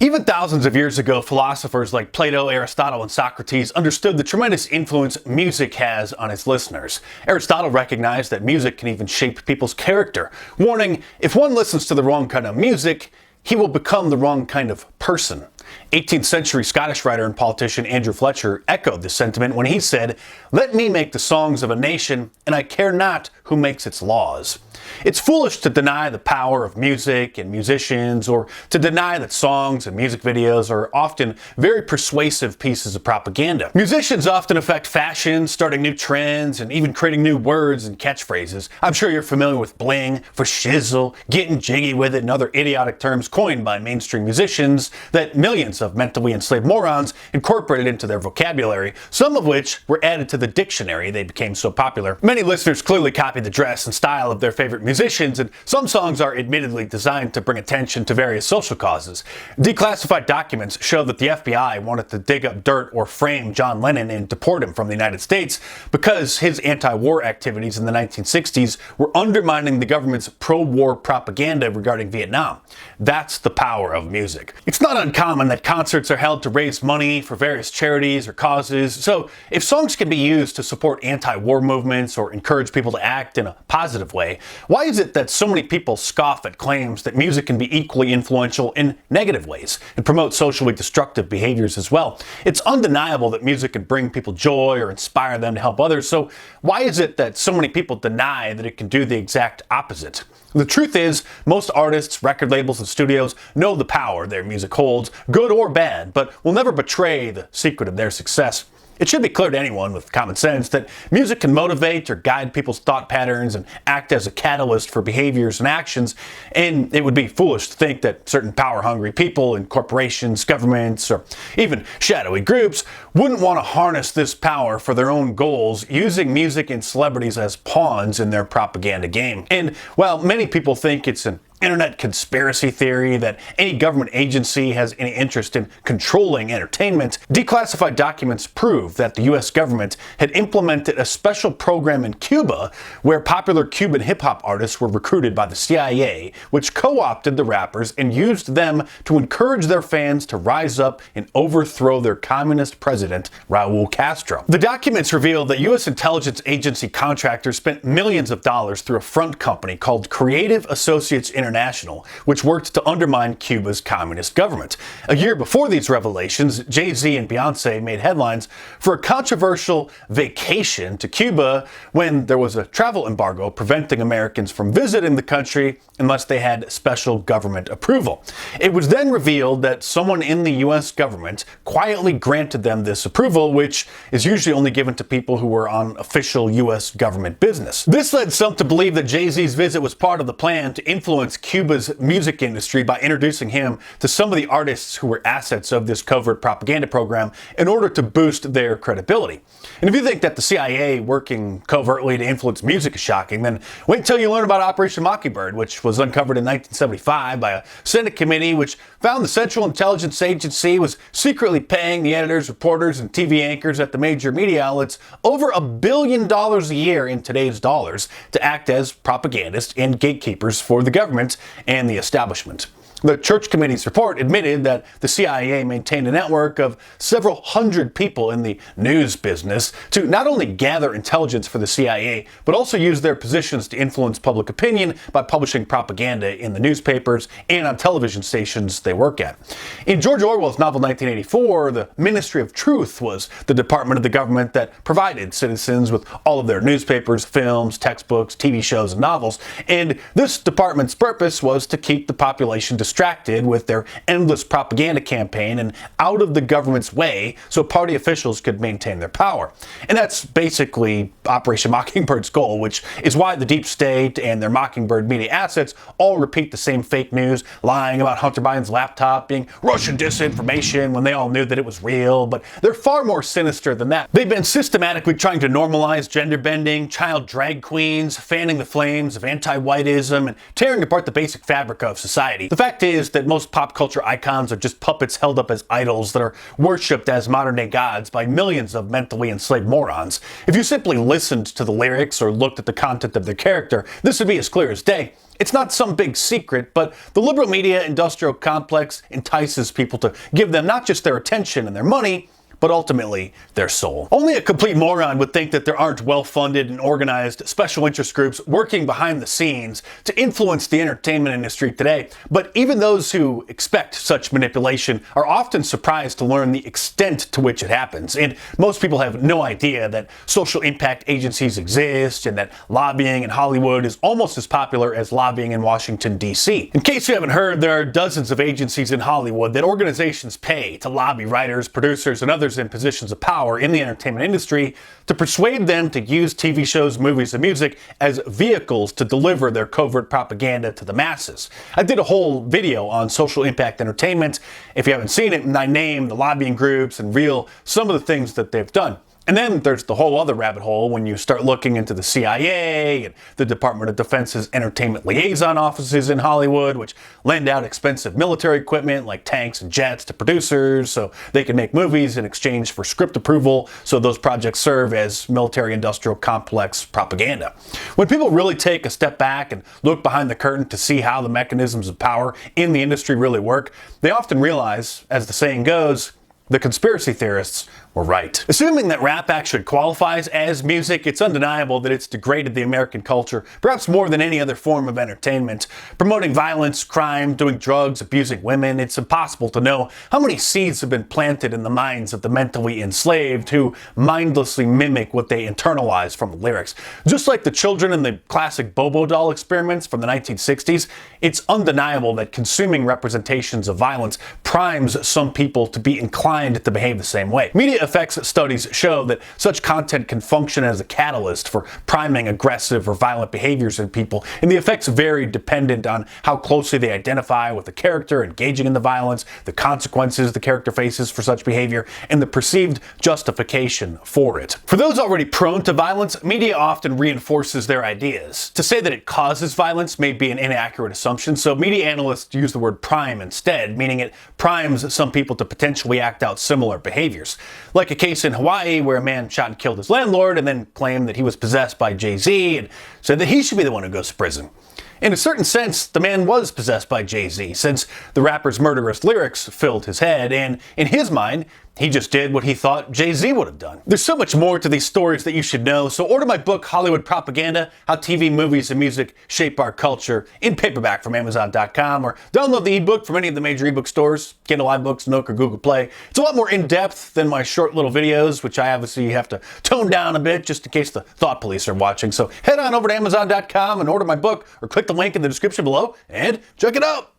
Even thousands of years ago, philosophers like Plato, Aristotle, and Socrates understood the tremendous influence music has on its listeners. Aristotle recognized that music can even shape people's character, warning, if one listens to the wrong kind of music, he will become the wrong kind of person. 18th century Scottish writer and politician Andrew Fletcher echoed this sentiment when he said, "Let me make the songs of a nation, and I care not who makes its laws." It's foolish to deny the power of music and musicians, or to deny that songs and music videos are often very persuasive pieces of propaganda. Musicians often affect fashion, starting new trends, and even creating new words and catchphrases. I'm sure you're familiar with bling, for shizzle, getting jiggy with it, and other idiotic terms coined by mainstream musicians that millions of mentally enslaved morons incorporated into their vocabulary, some of which were added to the dictionary they became so popular. Many listeners clearly copied the dress and style of their favorite musicians, and some songs are admittedly designed to bring attention to various social causes. Declassified documents show that the FBI wanted to dig up dirt or frame John Lennon and deport him from the United States because his anti-war activities in the 1960s were undermining the government's pro-war propaganda regarding Vietnam. That's the power of music. It's not uncommon that concerts are held to raise money for various charities or causes, so if songs can be used to support anti-war movements or encourage people to act in a positive way, why is it that so many people scoff at claims that music can be equally influential in negative ways and promote socially destructive behaviors as well? It's undeniable that music can bring people joy or inspire them to help others, so why is it that so many people deny that it can do the exact opposite? The truth is, most artists, record labels, and studios know the power their music holds, good or bad, but will never betray the secret of their success. It should be clear to anyone with common sense that music can motivate or guide people's thought patterns and act as a catalyst for behaviors and actions, and it would be foolish to think that certain power-hungry people in corporations, governments, or even shadowy groups wouldn't want to harness this power for their own goals, using music and celebrities as pawns in their propaganda game. And while many people think it's an internet conspiracy theory that any government agency has any interest in controlling entertainment, declassified documents prove that the US government had implemented a special program in Cuba where popular Cuban hip-hop artists were recruited by the CIA, which co-opted the rappers and used them to encourage their fans to rise up and overthrow their communist president, Raul Castro. The documents reveal that US intelligence agency contractors spent millions of dollars through a front company called Creative Associates International, which worked to undermine Cuba's communist government. A year before these revelations, Jay-Z and Beyonce made headlines for a controversial vacation to Cuba when there was a travel embargo preventing Americans from visiting the country unless they had special government approval. It was then revealed that someone in the US government quietly granted them this approval, which is usually only given to people who were on official US government business. This led some to believe that Jay-Z's visit was part of the plan to influence Cuba's music industry by introducing him to some of the artists who were assets of this covert propaganda program in order to boost their credibility. And if you think that the CIA working covertly to influence music is shocking, then wait until you learn about Operation Mockingbird, which was uncovered in 1975 by a Senate committee which found the Central Intelligence Agency was secretly paying the editors, reporters, and TV anchors at the major media outlets over $1 billion a year in today's dollars to act as propagandists and gatekeepers for the government and the establishment. The Church Committee's report admitted that the CIA maintained a network of several hundred people in the news business to not only gather intelligence for the CIA, but also use their positions to influence public opinion by publishing propaganda in the newspapers and on television stations they work at. In George Orwell's novel 1984, the Ministry of Truth was the department of the government that provided citizens with all of their newspapers, films, textbooks, TV shows, and novels, and this department's purpose was to keep the population distracted with their endless propaganda campaign and out of the government's way so party officials could maintain their power. And that's basically Operation Mockingbird's goal, which is why the deep state and their Mockingbird media assets all repeat the same fake news, lying about Hunter Biden's laptop being Russian disinformation when they all knew that it was real, but they're far more sinister than that. They've been systematically trying to normalize gender bending, child drag queens, fanning the flames of anti-whiteism, and tearing apart the basic fabric of society. The fact fact is that most pop culture icons are just puppets held up as idols that are worshipped as modern-day gods by millions of mentally enslaved morons. If you simply listened to the lyrics or looked at the content of their character, this would be as clear as day. It's not some big secret, but the liberal media industrial complex entices people to give them not just their attention and their money, but ultimately their soul. Only a complete moron would think that there aren't well-funded and organized special interest groups working behind the scenes to influence the entertainment industry today. But even those who expect such manipulation are often surprised to learn the extent to which it happens. And most people have no idea that social impact agencies exist and that lobbying in Hollywood is almost as popular as lobbying in Washington, D.C. In case you haven't heard, there are dozens of agencies in Hollywood that organizations pay to lobby writers, producers, and others in positions of power in the entertainment industry to persuade them to use TV shows, movies, and music as vehicles to deliver their covert propaganda to the masses. I did a whole video on social impact entertainment. If you haven't seen it, I named the lobbying groups and reveal some of the things that they've done. And then there's the whole other rabbit hole when you start looking into the CIA and the Department of Defense's entertainment liaison offices in Hollywood, which lend out expensive military equipment like tanks and jets to producers so they can make movies in exchange for script approval, so those projects serve as military-industrial complex propaganda. When people really take a step back and look behind the curtain to see how the mechanisms of power in the industry really work, they often realize, as the saying goes, the conspiracy theorists were right. Assuming that rap actually qualifies as music, it's undeniable that it's degraded the American culture, perhaps more than any other form of entertainment. Promoting violence, crime, doing drugs, abusing women, it's impossible to know how many seeds have been planted in the minds of the mentally enslaved who mindlessly mimic what they internalize from the lyrics. Just like the children in the classic Bobo doll experiments from the 1960s, it's undeniable that consuming representations of violence primes some people to be inclined to behave the same way. Media effects studies show that such content can function as a catalyst for priming aggressive or violent behaviors in people, and the effects vary dependent on how closely they identify with the character engaging in the violence, the consequences the character faces for such behavior, and the perceived justification for it. For those already prone to violence, media often reinforces their ideas. To say that it causes violence may be an inaccurate assumption, so media analysts use the word prime instead, meaning it primes some people to potentially act out similar behaviors. Like a case in Hawaii where a man shot and killed his landlord and then claimed that he was possessed by Jay-Z and said that he should be the one who goes to prison. In a certain sense, the man was possessed by Jay-Z, since the rapper's murderous lyrics filled his head, and in his mind, he just did what he thought Jay-Z would have done. There's so much more to these stories that you should know, so order my book, Hollywood Propaganda, How TV, Movies, and Music Shape Our Culture, in paperback from Amazon.com, or download the ebook from any of the major ebook stores, Kindle iBooks, Nook, or Google Play. It's a lot more in-depth than my short little videos, which I obviously have to tone down a bit just in case the thought police are watching. So head on over to Amazon.com and order my book, or click the link in the description below and check it out.